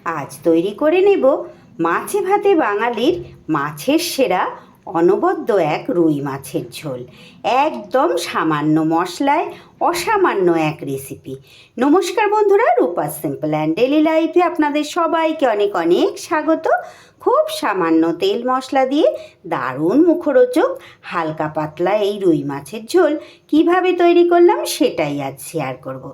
আজ তৈরি করে নেব মাছে ভাতে বাঙালির মাছের সেরা অনবদ্য এক রুই মাছের ঝোল। একদম সামান্য মশলায় অসামান্য এক রেসিপি। নমস্কার বন্ধুরা, রূপাস সিম্পল অ্যান্ড ডেলি লাইফে আপনাদের সবাইকে অনেক অনেক স্বাগত। খুব সামান্য তেল মশলা দিয়ে দারুণ মুখরোচক হালকা পাতলা এই রুই মাছের ঝোল কিভাবে তৈরি করলাম সেটাই আজ শেয়ার করব।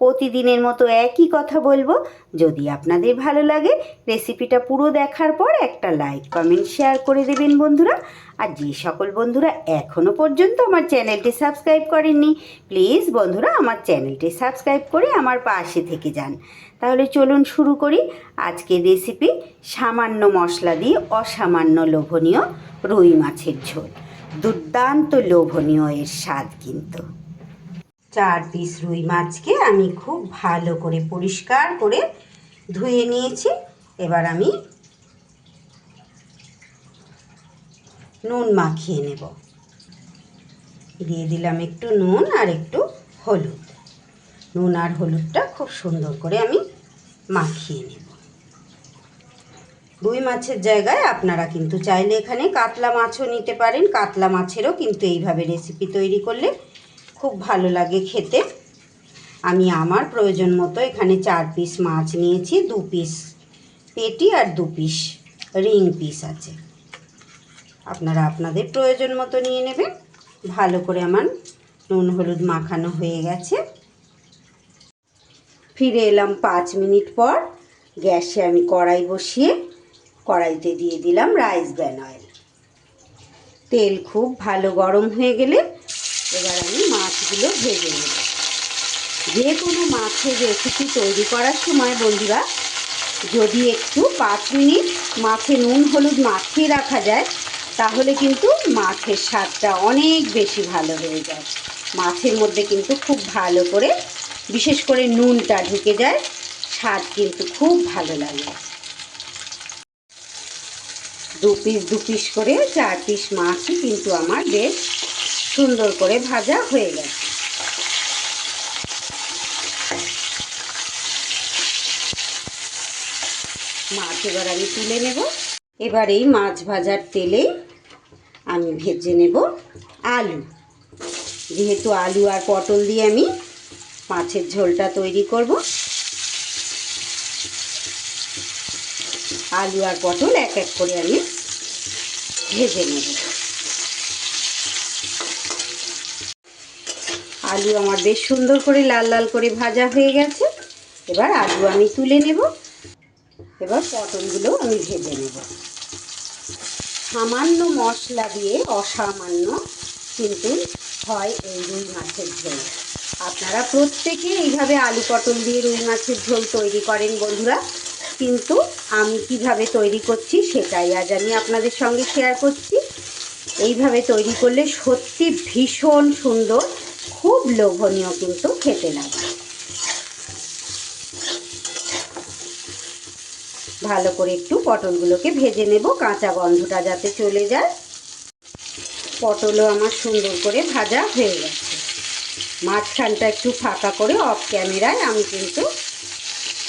প্রতিদিনের মতো একই কথা বলবো। যদি আপনাদের ভালো লাগে রেসিপিটা পুরো দেখার পর একটা লাইক কমেন্ট শেয়ার করে দেবেন বন্ধুরা। আর যে সকল বন্ধুরা এখনও পর্যন্ত আমার চ্যানেলটি সাবস্ক্রাইব করেননি, প্লিজ বন্ধুরা আমার চ্যানেলটি সাবস্ক্রাইব করে আমার পাশে থেকে যান। তাহলে চলুন শুরু করি আজকের রেসিপি। সামান্য মশলা দিয়ে অসামান্য লোভনীয় রুই মাছের ঝোল। দুর্দান্ত লোভনীয় এর স্বাদ কিন্তু। 4 পিস রুই মাছকে আমি খুব ভালো করে পরিষ্কার করে ধুয়ে নিয়েছি। এবার আমি নুন মাখিয়ে নেব। দিয়ে দিলাম একটু নুন আর একটু হলুদ। নুন আর হলুদটা খুব সুন্দর করে আমি মাখিয়ে নেব। রুই মাছের জায়গায় আপনারা কিন্তু চাইলে এখানে কাতলা মাছও নিতে পারেন। কাতলা মাছেরও কিন্তু এইভাবে রেসিপি তৈরি করলে খুব ভালো লাগে খেতে। আমি আমার প্রয়োজন মতো এখানে 4 পিস মাছ নিয়েছি। 2 পিস পেটি আর 2 পিস রিং পিস আছে। আপনারা আপনাদের প্রয়োজন মতো নিয়ে নেবেন। ভালো করে আমার নুন হলুদ মাখানো হয়ে গেছে। ফিরে এলাম 5 মিনিট পর। গ্যাসে আমি কড়াই বসিয়ে কড়াইতে দিয়ে দিলাম রাইস ব্র্যান অয়েল। তেল খুব ভালো গরম হয়ে গেলে এবার আমি মাছগুলো ভেজে নেব। যে কোনো মাছের রেসিপি তৈরি করার সময় বন্ধুরা যদি একটু 5 মিনিট মাছে নুন হলুদ মাখিয়ে রাখা যায় তাহলে কিন্তু মাছের স্বাদটা অনেক বেশি ভালো হয়ে যায়। মাছের মধ্যে কিন্তু খুব ভালো করে বিশেষ করে নুনটা ঢুকে যায়, স্বাদ কিন্তু খুব ভালো লাগে। 2 পিস করে 4 পিস মাছই কিন্তু আমার বেশ সুন্দর করে ভাজা হয়ে গেছে। মাছ এবার আমি তুলে নেব। এবার এই মাছ ভাজার তেলে আমি ভেজে নেব আলু। যেহেতু আলু আর পটল দিয়ে আমি মাছের ঝোলটা তৈরি করব, আলু আর পটল এক এক করে আমি ভেজে নেব। আলু আমার বেশ সুন্দর করে লাল লাল করে ভাজা হয়ে গেছে। এবার আলু আমি তুলে নেব। এবার পটলগুলো আমি ভেজে নেব। সামান্য মশলা দিয়ে অসামান্য কিন্তু হয় এই রুই মাছের ঝোল। আপনারা প্রত্যেকে এইভাবে আলু পটল দিয়ে রুই মাছের ঝোল তৈরি করেন বন্ধুরা, কিন্তু আমি কিভাবে তৈরি করছি সেটাই আজ আমি আপনাদের সঙ্গে শেয়ার করছি। এইভাবে তৈরি করলে সত্যি ভীষণ সুন্দর, খুব লোভনীয় কিন্তু খেতে লাগে। ভালো করে একটু পটলগুলোকে ভেজে নেব, কাঁচা গন্ধটা যাতে চলে যায়। পটলও আমার সুন্দর করে ভাজা হয়ে গেছে। মাঝখানটা একটু ফাঁকা করে অফ ক্যামেরায় আমি কিন্তু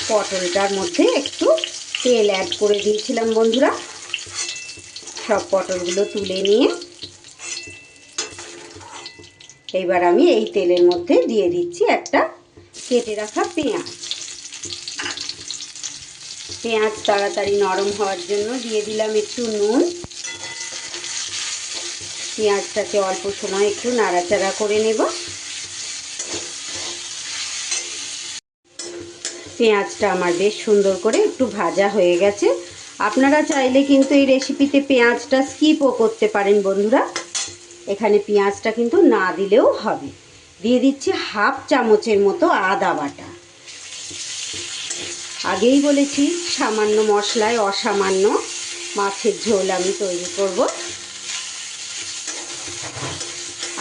পটলটার মধ্যে একটু তেল অ্যাড করে দিয়েছিলাম বন্ধুরা। সব পটলগুলো তুলে নিয়ে এইবার আমি এই তেলের মধ্যে দিয়ে দিচ্ছি একটা কেটে রাখা পেঁয়াজ। পেঁয়াজ তাড়াতাড়ি নরম হওয়ার জন্য দিয়ে দিলাম একটু নুন। পেঁয়াজটাকে অল্প সময় একটু নাড়াচাড়া করে নেব। পেঁয়াজটা আমার বেশ সুন্দর করে একটু ভাজা হয়ে গেছে। আপনারা চাইলে কিন্তু এই রেসিপিতে পেঁয়াজটা স্কিপও করতে পারেন বন্ধুরা। এখানে পেঁয়াজটা কিন্তু না দিলেও হবে। দিয়ে দিচ্ছি হাফ চামচের মতো আদা বাটা। আগেই বলেছি সামান্য মশলায় অসামান্য মাছের ঝোল আমি তৈরি করব।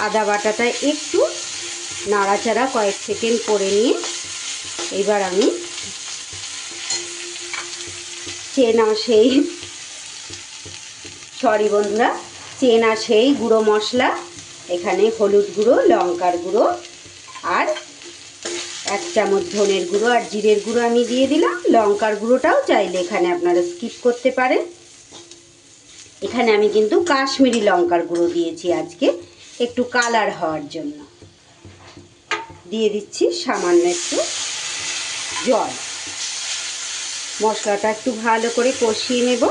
আদা বাটাটা একটু নাড়াচাড়া কয়েক সেকেন্ড করে নিয়ে এবার আমি চেনা সেই গুঁড়ো মশলা, এখানে হলুদ গুঁড়ো, লঙ্কার গুঁড়ো আর 1 চামচ ধনের গুঁড়ো আর জিরের গুঁড়ো আমি দিয়ে দিলাম। লঙ্কার গুঁড়োটাও চাইলে এখানে আপনারা স্কিপ করতে পারেন। এখানে আমি কিন্তু কাশ্মীরি লঙ্কার গুঁড়ো দিয়েছি আজকে, একটু কালার হওয়ার জন্য। দিয়ে দিচ্ছি সামান্য একটু জল। মশলাটা একটু ভালো করে কষিয়ে নেব।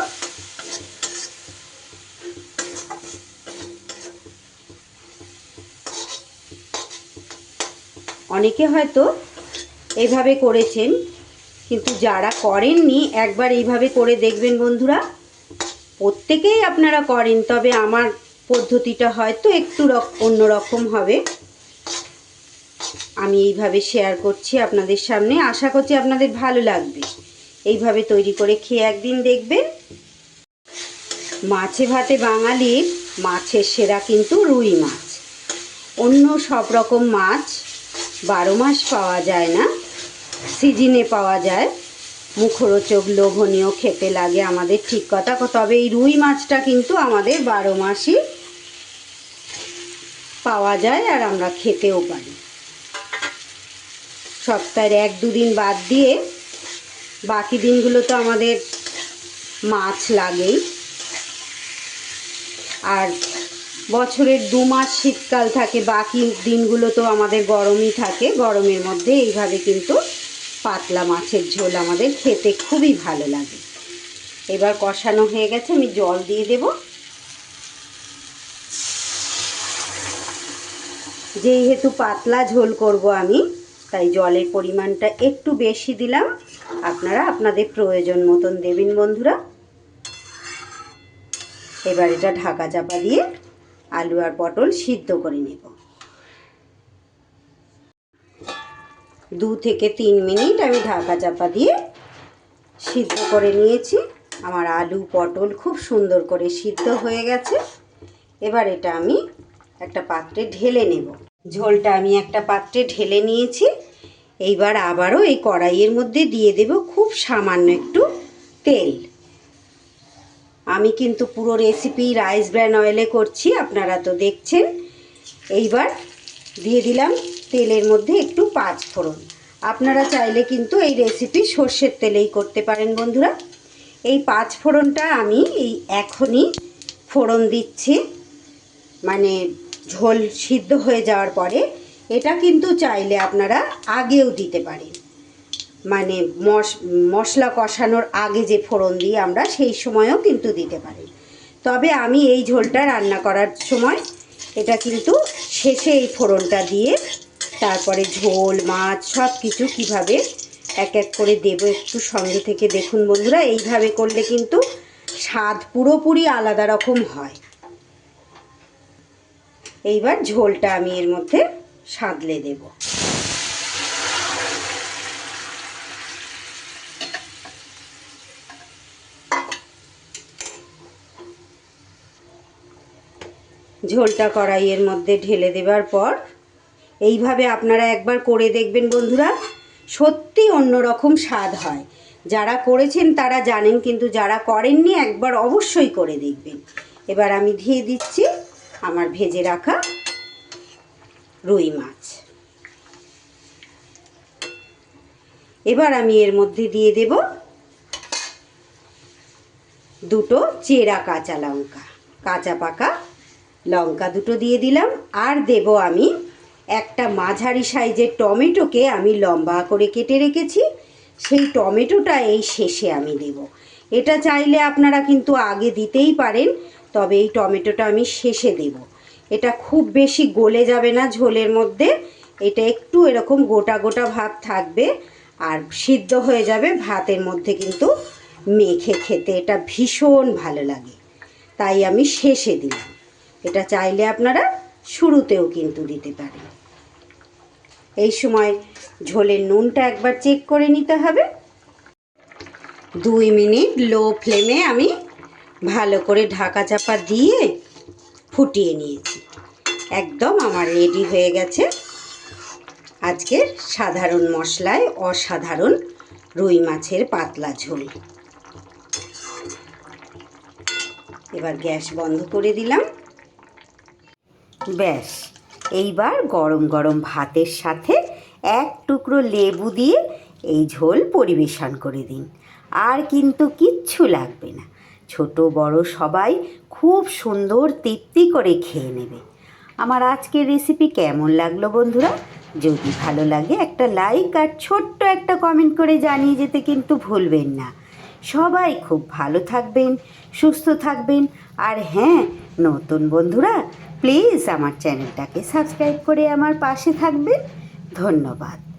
অনেকে হয়তো এভাবে করেছেন, কিন্তু যারা করেননি একবার এইভাবে করে দেখবেন বন্ধুরা। প্রত্যেকেই আপনারা করেন, তবে আমার পদ্ধতিটা হয়তো একটু অন্যরকম হবে। আমি এইভাবে শেয়ার করছি আপনাদের সামনে, আশা করছি আপনাদের ভালো লাগবে। এইভাবে তৈরি করে খেয়ে একদিন দেখবেন। মাছে ভাতে বাঙালির মাছের সেরা কিন্তু রুই মাছ। অন্য সব রকম মাছ 12 মাস পাওয়া যায় না, সিজনে পাওয়া যায়, মুখরোচক লোভনীয় খেতে লাগে আমাদের, ঠিক কথা। তবে এই রুই মাছটা কিন্তু আমাদের 12 মাসই পাওয়া যায় আর আমরা খেতেও পারি। সপ্তাহের 1-2 দিন বাদ দিয়ে বাকি দিনগুলো তো আমাদের মাছ লাগেই। আর বছরের 2 মাস শীতকাল থাকে, বাকি দিনগুলো তো আমাদের গরমই থাকে। গরমের মধ্যে এইভাবে কিন্তু পাতলা মাছের ঝোল আমাদের খেতে খুবই ভালো লাগে। এবার কষানো হয়ে গেছে, আমি জল দিয়ে দেব। যেহেতু পাতলা ঝোল করব আমি, তাই জলের পরিমাণটা একটু বেশি দিলাম। আপনারা আপনাদের প্রয়োজন মতন দেবেন বন্ধুরা। এবার এটা ঢাকা চাপা দিয়ে আলু আর পটল সিদ্ধ করে নেব। 2 থেকে 3 মিনিট আমি ঢাকা চাপা দিয়ে সিদ্ধ করে নিয়েছি। আমার আলু পটল খুব সুন্দর করে সিদ্ধ হয়ে গেছে। এবার এটা আমি একটা পাত্রে ঢেলে নেব। ঝোলটা আমি একটা পাত্রে ঢেলে নিয়েছি। এইবার আবারও এই কড়াইয়ের মধ্যে দিয়ে দেব খুব সামান্য একটু তেল। আমি কিন্তু পুরো রেসিপি রাইস ব্র্যান অয়েলে করছি, আপনারা তো দেখছেন। এইবার দিয়ে দিলাম তেলের মধ্যে একটু 5 ফোড়ন। আপনারা চাইলে কিন্তু এই রেসিপি সর্ষের তেলেই করতে পারেন বন্ধুরা। এই 5 ফোড়নটা আমি এখনই ফোড়ন দিচ্ছি, মানে ঝোল সিদ্ধ হয়ে যাওয়ার পরে। এটা কিন্তু চাইলে আপনারা আগেও দিতে পারেন, মানে মশলা কষানোর আগে যে ফোড়ন দিই আমরা, সেই সময়ও কিন্তু দিতে পারেন। তবে আমি এই ঝোলটা রান্না করার সময় এটা কিন্তু শেষে এই ফোড়নটা দিয়ে তারপরে ঝোল মাছ সব কিছু কীভাবে এক এক করে দেব একটু সঙ্গে থেকে দেখুন বন্ধুরা। এইভাবে করলে কিন্তু স্বাদ পুরোপুরি আলাদা রকম হয়। এইবার ঝোলটা আমি এর মধ্যে সাঁতলে দেব। ঝোলটা কড়াইয়ের মধ্যে ঢেলে দেবার পর এইভাবে আপনারা একবার করে দেখবেন বন্ধুরা, সত্যি অন্যরকম স্বাদ হয়। যারা করেছেন তারা জানেন, কিন্তু যারা করেননি একবার অবশ্যই করে দেখবেন। এবার আমি দিয়ে দিচ্ছি আমার ভেজে রাখা রুই মাছ। এবার আমি এর মধ্যে দিয়ে দেব 2টো চেরা কাঁচা লঙ্কা, কাঁচা পাকা লঙ্কা 2টো দিয়ে দিলাম। আর দেব আমি একটা মাঝারি সাইজের টমেটোকে আমি লম্বা করে কেটে রেখেছি, সেই টমেটোটা এই শেষে আমি দেব। এটা চাইলে আপনারা কিন্তু আগে দিতেই পারেন, তবে এই টমেটোটা আমি শেষে দেব। এটা খুব বেশি গলে যাবে না ঝোলের মধ্যে, এটা একটু এরকম গোটা গোটা ভাব থাকবে আর সিদ্ধ হয়ে যাবে ভাতের মধ্যে, কিন্তু মেখে খেতে এটা ভীষণ ভালো লাগে, তাই আমি শেষে দিলাম। এটা চাইলে আপনারা শুরুতেও কিন্তু দিতে পারেন। এই সময় ঝোলের নুনটা একবার চেক করে নিতে হবে। 2 মিনিট লো ফ্লেমে আমি ভালো করে ঢাকা চাপা দিয়ে ফুটিয়ে নিয়েছি। একদম আমার রেডি হয়ে গেছে আজকের সাধারণ মশলায় অসাধারণ রুই মাছের পাতলা ঝোল। এবার গ্যাস বন্ধ করে দিলাম। ব্যাস, এইবার গরম গরম ভাতের সাথে এক টুকরো লেবু দিয়ে এই ঝোল পরিবেশন করে দিন। আর কিন্তু কিচ্ছু লাগবে না, ছোট বড় সবাই খুব সুন্দর তৃপ্তি করে খেয়ে নেবে। আমার আজকের রেসিপি কেমন লাগলো বন্ধুরা? যদি ভালো লাগে একটা লাইক আর ছোট্ট একটা কমেন্ট করে জানিয়ে যেতে কিন্তু ভুলবেন না। সবাই খুব ভালো থাকবেন, সুস্থ থাকবেন। আর হ্যাঁ, নতুন বন্ধুরা প্লিজ আমার চ্যানেলটাকে সাবস্ক্রাইব করে আমার পাশে থাকবেন। ধন্যবাদ।